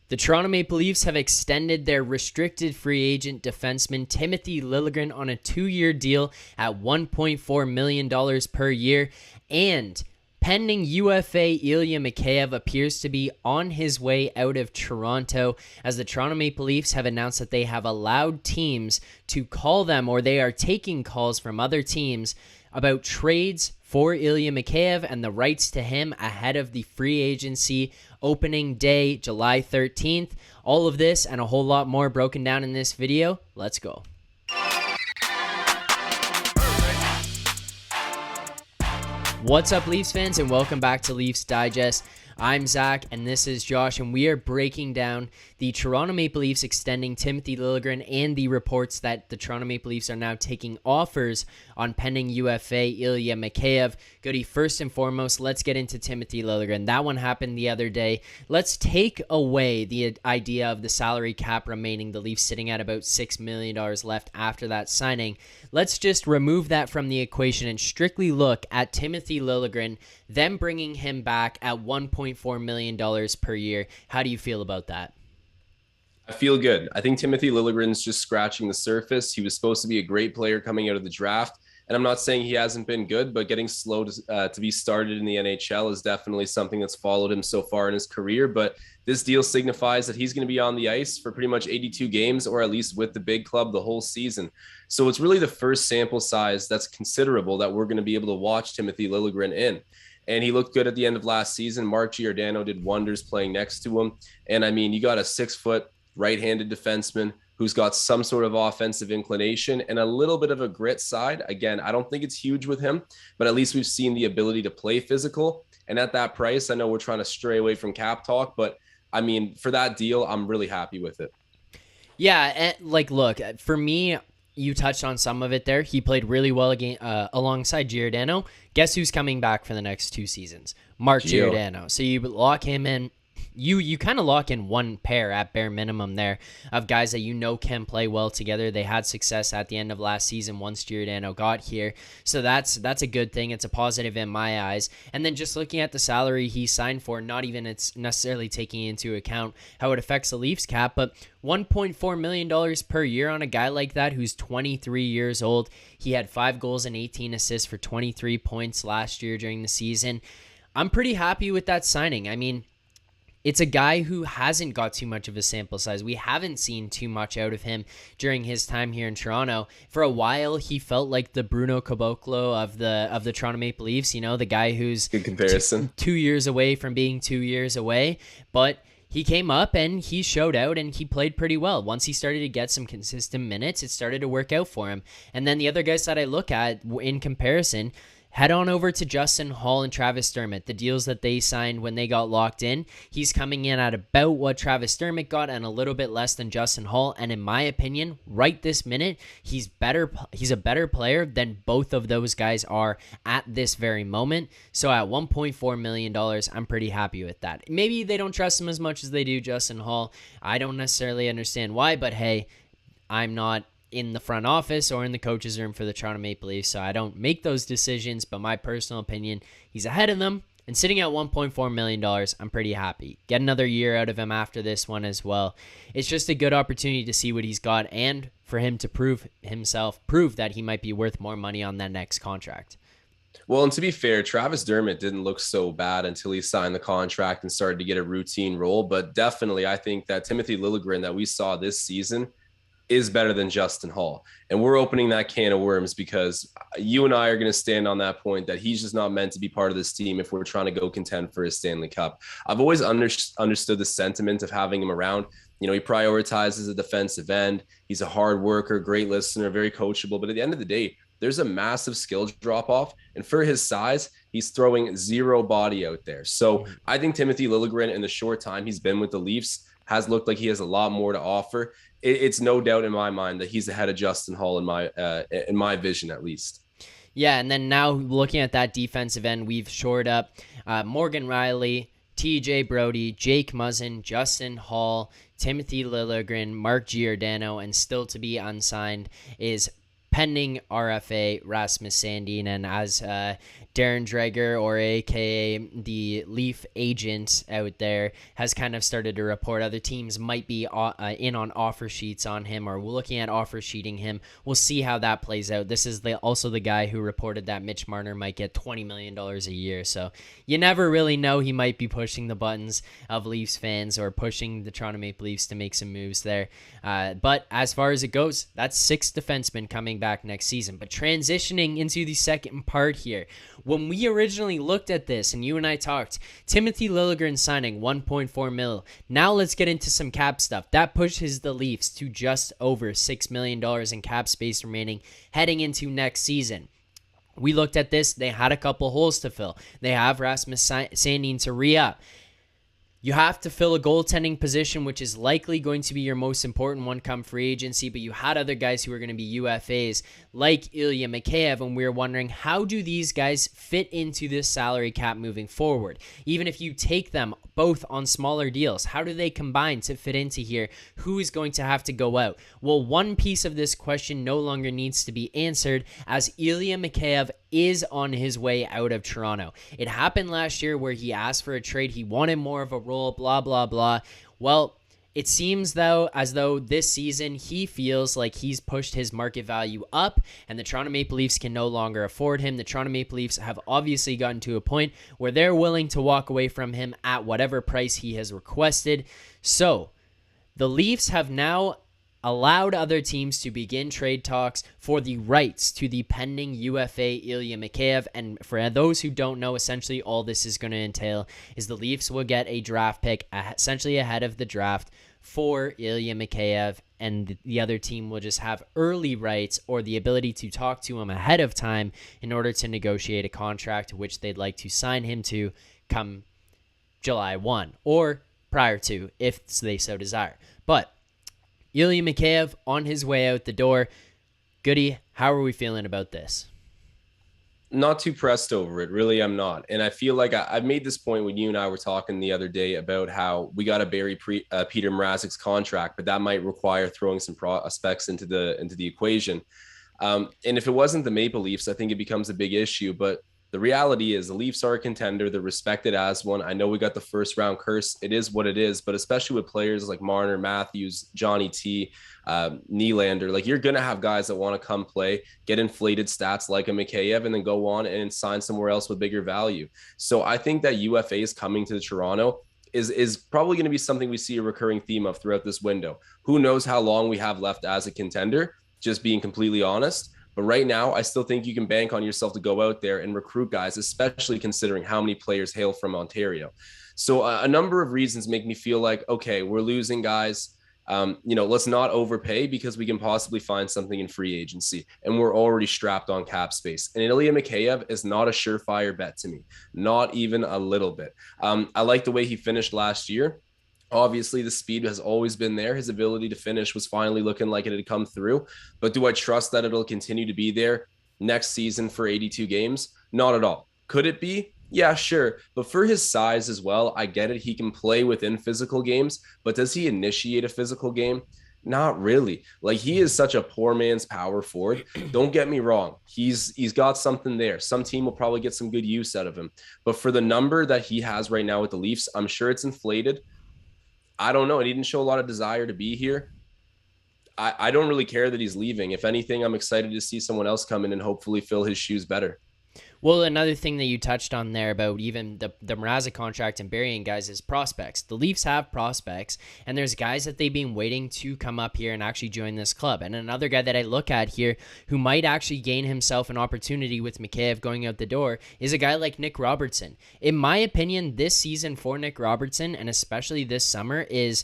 The Toronto Maple Leafs have extended their restricted free agent defenseman Timothy Liljegren on a 2-year deal at $1.4 million per year, and pending UFA Ilya Mikheyev appears to be on his way out of Toronto, as the Toronto Maple Leafs have announced that they have allowed teams to call them, or they are taking calls from other teams about trades for Ilya Mikheyev and the rights to him ahead of the free agency opening day, July 13th. All of this and a whole lot more broken down in this video. Let's go. What's up, Leafs fans, and welcome back to Leafs Digest. I'm Zack, and this is Josh, and we are breaking down the Toronto Maple Leafs extending Timothy Liljegren and the reports that the Toronto Maple Leafs are now taking offers on pending UFA Ilya Mikheyev. Goody, first and foremost, let's get into Timothy Liljegren. That one happened the other day. Let's take away the idea of the salary cap remaining, the Leafs sitting at about $6 million left after that signing. Let's just remove that from the equation and strictly look at Timothy Liljegren, them bringing him back at $1.4 million per year. How do you feel about that? I feel good. I think Timothy Liljegren's just scratching the surface. He was supposed to be a great player coming out of the draft. And I'm not saying he hasn't been good, but getting slow to be started in the NHL is definitely something that's followed him so far in his career. But this deal signifies that he's going to be on the ice for pretty much 82 games, or at least with the big club the whole season. So it's really the first sample size that's considerable that we're going to be able to watch Timothy Liljegren in. And he looked good at the end of last season. Mark Giordano did wonders playing next to him. And I mean, you got a 6-foot right-handed defenseman who's got some sort of offensive inclination and a little bit of a grit side. Again, I don't think it's huge with him, but at least we've seen the ability to play physical. And at that price, I know we're trying to stray away from cap talk, but I mean, for that deal, I'm really happy with it. Yeah, and look, for me, you touched on some of it there. He played really well again, alongside Giordano. Guess who's coming back for the next 2 seasons? Mark Giordano. So you lock him in. You kind of lock in one pair at bare minimum there of guys that you know can play well together. They had success at the end of last season once Giordano got here. So that's a good thing. It's a positive in my eyes. And then just looking at the salary he signed for, not even it's necessarily taking into account how it affects the Leafs cap, but $1.4 million per year on a guy like that who's 23 years old. He had 5 goals and 18 assists for 23 points last year during the season. I'm pretty happy with that signing. I mean, it's a guy who hasn't got too much of a sample size. We haven't seen too much out of him during his time here in Toronto. For a while, he felt like the Bruno Caboclo of the Toronto Maple Leafs, you know, the guy who's good comparison. 2 years away from being 2 years away. But he came up and he showed out and he played pretty well. Once he started to get some consistent minutes, it started to work out for him. And then the other guys that I look at in comparison, head on over to Justin Holl and Travis Dermot, the deals that they signed when they got locked in. He's coming in at about what Travis Dermot got and a little bit less than Justin Holl. And in my opinion, right this minute, he's a better player than both of those guys are at this very moment. So at $1.4 million, I'm pretty happy with that. Maybe they don't trust him as much as they do Justin Holl. I don't necessarily understand why, but hey, I'm not in the front office or in the coach's room for the Toronto Maple Leafs, so I don't make those decisions, but my personal opinion, he's ahead of them, and sitting at $1.4 million, I'm pretty happy. Get another year out of him after this one as well. It's just a good opportunity to see what he's got, and for him to prove that he might be worth more money on that next contract. Well, and to be fair, Travis Dermot didn't look so bad until he signed the contract and started to get a routine role, but definitely I think that Timothy Liljegren that we saw this season is better than Justin Holl. And we're opening that can of worms because you and I are going to stand on that point that he's just not meant to be part of this team if we're trying to go contend for a Stanley Cup. I've always understood the sentiment of having him around. You know, he prioritizes a defensive end. He's a hard worker, great listener, very coachable. But at the end of the day, there's a massive skill drop off. And for his size, he's throwing zero body out there. So I think Timothy Liljegren, in the short time he's been with the Leafs, has looked like he has a lot more to offer. It's no doubt in my mind that he's ahead of Justin Holl in my vision, at least. Yeah, and then now looking at that defensive end, we've shored up Morgan Rielly, TJ Brodie, Jake Muzzin, Justin Holl, Timothy Liljegren, Mark Giordano, and still to be unsigned is pending RFA Rasmus Sandin, and as Darren Dreger, or aka the Leaf agent out there, has kind of started to report, other teams might be in on offer sheets on him, or looking at offer sheeting him. We'll see how that plays out. This is also the guy who reported that Mitch Marner might get $20 million a year, so you never really know. He might be pushing the buttons of Leafs fans, or pushing the Toronto Maple Leafs to make some moves there. But as far as it goes, that's 6 defensemen coming back next season. But transitioning into the second part here, when we originally looked at this and you and I talked, Timothy Liljegren signing $1.4 million. Now let's get into some cap stuff. That pushes the Leafs to just over $6 million in cap space remaining heading into next season. We looked at this. They had a couple holes to fill. They have Rasmus Sandin to re-up. You have to fill a goaltending position, which is likely going to be your most important one come free agency, but you had other guys who were going to be UFAs like Ilya Mikheyev, and we were wondering, how do these guys fit into this salary cap moving forward? Even if you take them both on smaller deals, how do they combine to fit into here? Who is going to have to go out? Well, one piece of this question no longer needs to be answered, as Ilya Mikheyev is on his way out of Toronto. It happened last year where he asked for a trade. He wanted more of a role, blah, blah, blah. Well, it seems as though this season he feels like he's pushed his market value up, and the Toronto Maple Leafs can no longer afford him. The Toronto Maple Leafs have obviously gotten to a point where they're willing to walk away from him at whatever price he has requested. So the Leafs have now allowed other teams to begin trade talks for the rights to the pending UFA Ilya Mikheyev. And for those who don't know, essentially all this is going to entail is the Leafs will get a draft pick essentially ahead of the draft for Ilya Mikheyev, and the other team will just have early rights or the ability to talk to him ahead of time in order to negotiate a contract which they'd like to sign him to come July 1 or prior to, if they so desire. But Ilya Mikheyev on his way out the door. Goody, how are we feeling about this? Not too pressed over it. Really, I'm not. And I feel like I've made this point when you and I were talking the other day about how we got to bury Peter Mrazek's contract, but that might require throwing some prospects into the equation. And if it wasn't the Maple Leafs, I think it becomes a big issue. But the reality is the Leafs are a contender. They're respected as one. I know we got the first round curse. It is what it is. But especially with players like Marner, Matthews, Johnny T, Nylander, like you're going to have guys that want to come play, get inflated stats like a Mikheyev, and then go on and sign somewhere else with bigger value. So I think that UFA is coming to Toronto is probably going to be something we see a recurring theme of throughout this window. Who knows how long we have left as a contender, just being completely honest. But right now, I still think you can bank on yourself to go out there and recruit guys, especially considering how many players hail from Ontario. So a number of reasons make me feel like, okay, we're losing guys. Let's not overpay because we can possibly find something in free agency, and we're already strapped on cap space. And Ilya Mikheyev is not a surefire bet to me, not even a little bit. I like the way he finished last year. Obviously, the speed has always been there. His ability to finish was finally looking like it had come through. But do I trust that it'll continue to be there next season for 82 games? Not at all. Could it be? Yeah, sure. But for his size as well, I get it. He can play within physical games. But does he initiate a physical game? Not really. Like, he is such a poor man's power forward. Don't get me wrong. He's got something there. Some team will probably get some good use out of him. But for the number that he has right now with the Leafs, I'm sure it's inflated. I don't know. He didn't show a lot of desire to be here. I don't really care that he's leaving. If anything, I'm excited to see someone else come in and hopefully fill his shoes better. Well, another thing that you touched on there about even the Mrazek contract and burying guys is prospects. The Leafs have prospects, and there's guys that they've been waiting to come up here and actually join this club. And another guy that I look at here who might actually gain himself an opportunity with Mikheyev going out the door is a guy like Nick Robertson. In my opinion, this season for Nick Robertson, and especially this summer, is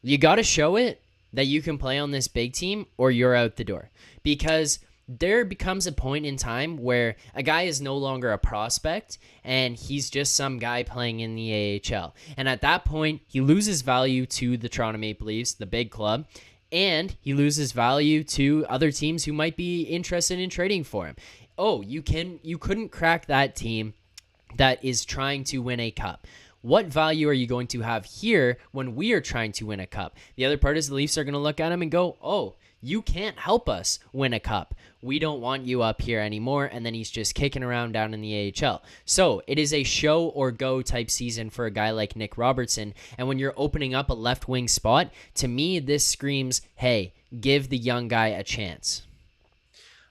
you got to show it that you can play on this big team or you're out the door. Because there becomes a point in time where a guy is no longer a prospect and he's just some guy playing in the AHL. And at that point, he loses value to the Toronto Maple Leafs, the big club, and he loses value to other teams who might be interested in trading for him. Oh, you couldn't crack that team that is trying to win a cup. what value are you going to have here when we are trying to win a cup? The other part is the Leafs are going to look at him and go, oh, you can't help us win a cup. We don't want you up here anymore. And then he's just kicking around down in the AHL. So it is a show or go type season for a guy like Nick Robertson. And when you're opening up a left wing spot, to me, this screams, hey, give the young guy a chance.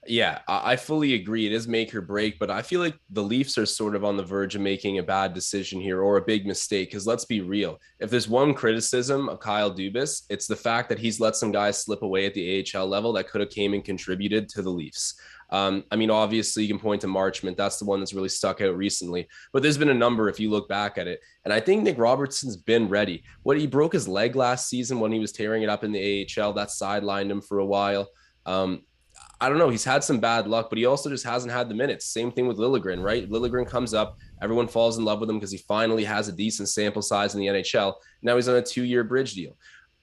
Yeah, I fully agree. It is make or break, but I feel like the Leafs are sort of on the verge of making a bad decision here or a big mistake. Because let's be real, if there's one criticism of Kyle Dubas, it's the fact that he's let some guys slip away at the AHL level that could have came and contributed to the Leafs. I mean, obviously, you can point to Marchment. That's the one that's really stuck out recently. But there's been a number if you look back at it. And I think Nick Robertson's been ready. He broke his leg last season when he was tearing it up in the AHL. That sidelined him for a while. I don't know. He's had some bad luck, but he also just hasn't had the minutes. Same thing with Lliljegren, right? Lliljegren comes up. Everyone falls in love with him because he finally has a decent sample size in the NHL. Now he's on a 2-year bridge deal.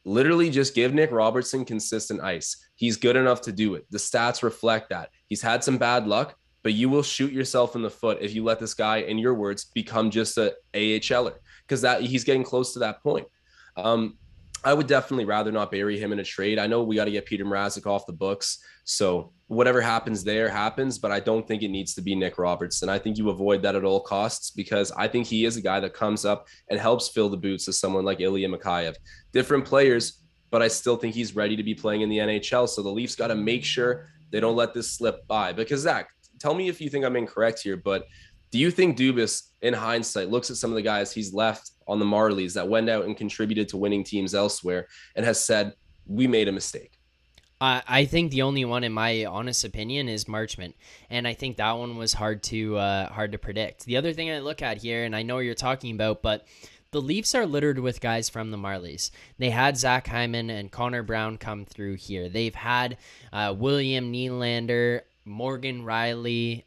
Literally just give Nick Robertson consistent ice. He's good enough to do it. The stats reflect that. He's had some bad luck, but you will shoot yourself in the foot if you let this guy, in your words, become just a AHLer, because that he's getting close to that point. I would definitely rather not bury him in a trade. I know we got to get Peter Mrazek off the books. So whatever happens there happens, but I don't think it needs to be Nick Robertson. I think you avoid that at all costs because I think he is a guy that comes up and helps fill the boots of someone like Ilya Mikheyev. Different players, but I still think he's ready to be playing in the NHL. So the Leafs got to make sure they don't let this slip by. Because Zach, tell me if you think I'm incorrect here, but do you think Dubas, in hindsight, looks at some of the guys he's left on the Marlies that went out and contributed to winning teams elsewhere and has said, we made a mistake? I think the only one, in my honest opinion, is Marchment, and I think that one was hard to predict. The other thing I look at here, and I know what you're talking about, but the Leafs are littered with guys from the Marlies. They had Zack Hyman and Connor Brown come through here. They've had William Nylander, Morgan Riley,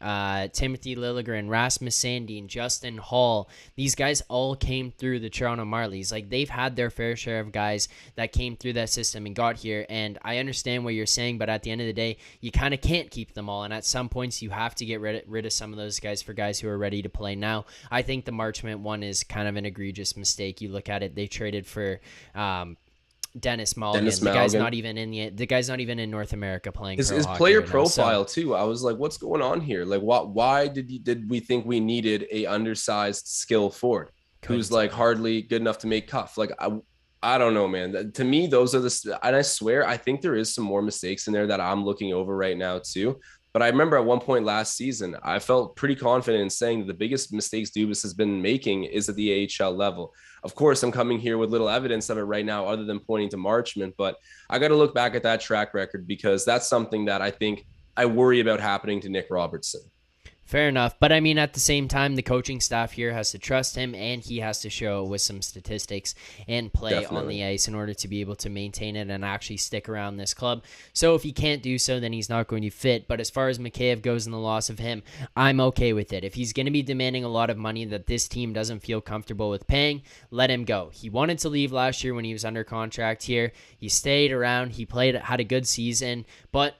Timothy Liljegren, Rasmus Sandin, Justin Hall. These guys all came through the Toronto Marlies. Like, they've had their fair share of guys that came through that system and got here. And I understand what you're saying, but at the end of the day, you kind of can't keep them all. And at some points, you have to get rid of some of those guys for guys who are ready to play now. I think the Marchment one is kind of an egregious mistake. You look at it, they traded for Dennis Mulligan. The guy's not even in North America playing. His player right profile now, so. Too. I was like, what's going on here? Like, why did we think we needed a undersized skill forward who's like hardly good enough to make cuff? Like, I don't know, man. To me, those are and I swear, I think there is some more mistakes in there that I'm looking over right now too. But I remember at one point last season, I felt pretty confident in saying that the biggest mistakes Dubas has been making is at the AHL level. Of course, I'm coming here with little evidence of it right now other than pointing to Marchment, but I got to look back at that track record because that's something that I think I worry about happening to Nick Robertson. Fair enough. But I mean, at the same time, the coaching staff here has to trust him and he has to show with some statistics and play on the ice in order to be able to maintain it and actually stick around this club. So if he can't do so, then he's not going to fit. But as far as Mikheyev goes and the loss of him, I'm okay with it. If he's going to be demanding a lot of money that this team doesn't feel comfortable with paying, let him go. He wanted to leave last year when he was under contract here. He stayed around. He had a good season, but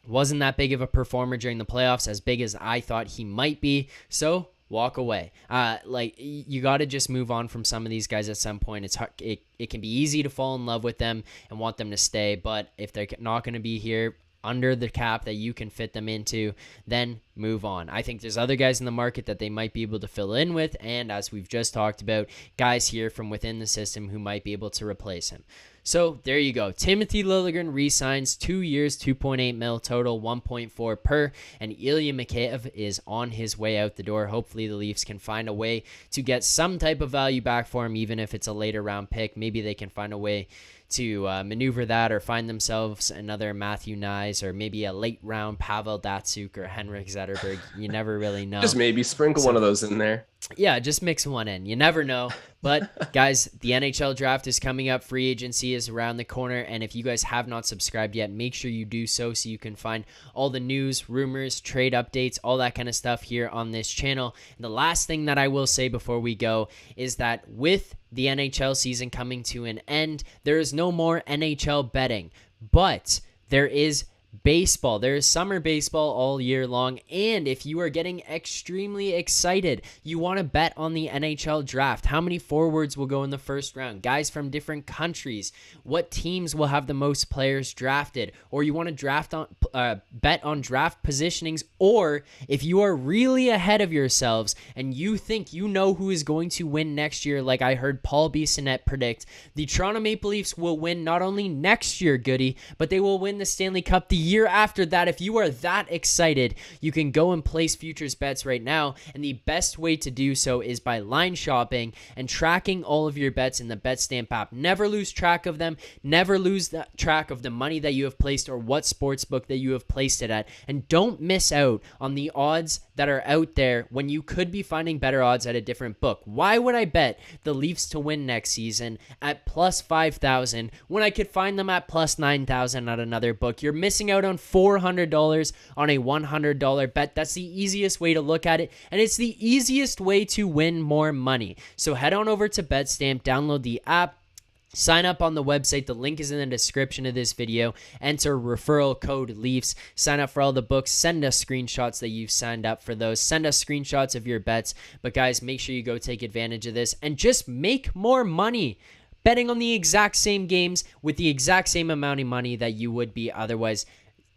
wasn't that big of a performer during the playoffs, as big as I thought he might be. So walk away. You got to just move on from some of these guys at some point. It can be easy to fall in love with them and want them to stay, but if they're not going to be here under the cap that you can fit them into, then move on. I think there's other guys in the market that they might be able to fill in with, and as we've just talked about, guys here from within the system who might be able to replace him. So there you go. Timothy Liljegren re-signs 2 years, $2.8 million total, 1.4 per, and Ilya Mikheyev is on his way out the door. Hopefully the Leafs can find a way to get some type of value back for him, even if it's a later round pick. Maybe they can find a way to maneuver that or find themselves another Matthew Nyes or maybe a late round Pavel Datsyuk or Henrik Zetterberg. You never really know. Just maybe sprinkle one of those in there. Yeah, just mix one in. You never know. But guys, the NHL draft is coming up. Free agency is around the corner. And if you guys have not subscribed yet, make sure you do so you can find all the news, rumors, trade updates, all that kind of stuff here on this channel. And the last thing that I will say before we go is that with the NHL season coming to an end, there is no more NHL betting. But there is baseball. There is summer baseball all year long, and if you are getting extremely excited, you want to bet on the NHL draft. How many forwards will go in the first round? Guys from different countries. What teams will have the most players drafted? Or you want to bet on draft positionings, or if you are really ahead of yourselves and you think you know who is going to win next year, like I heard Paul Bissonnette predict, the Toronto Maple Leafs will win not only next year, Goody, but they will win the Stanley Cup the year after that. If you are that excited, you can go and place futures bets right now, and the best way to do so is by line shopping and tracking all of your bets in the betstamp app. Never lose track of them. Never lose track of the money that you have placed or what sportsbook that you have placed it at, and don't miss out on the odds that are out there when you could be finding better odds at a different book. Why would I bet the Leafs to win next season at plus 5,000 when I could find them at plus 9,000 at another book? You're missing out on $400 on a $100 bet. That's the easiest way to look at it, and it's the easiest way to win more money. So head on over to Betstamp, download the app, sign up on the website. The link is in the description of this video. Enter referral code Leafs. Sign up for all the books. Send us screenshots that you've signed up for those. Send us screenshots of your bets. But guys, make sure you go take advantage of this and just make more money betting on the exact same games with the exact same amount of money that you would be otherwise.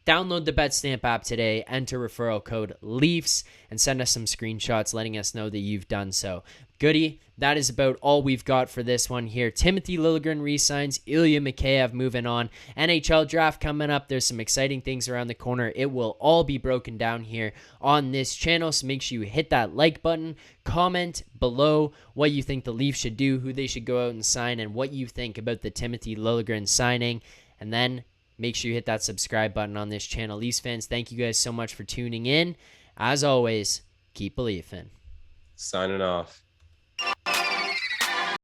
Download the Betstamp app today, enter referral code Leafs, and send us some screenshots letting us know that you've done so. Goody, that is about all we've got for this one here. Timothy Liljegren re-signs, Ilya Mikheyev moving on, NHL draft coming up. There's some exciting things around the corner. It will all be broken down here on this channel, so make sure you hit that like button, comment below what you think the Leafs should do, who they should go out and sign, and what you think about the Timothy Liljegren signing, and then make sure you hit that subscribe button on this channel. Leafs fans, thank you guys so much for tuning in. As always, keep believing. Signing off.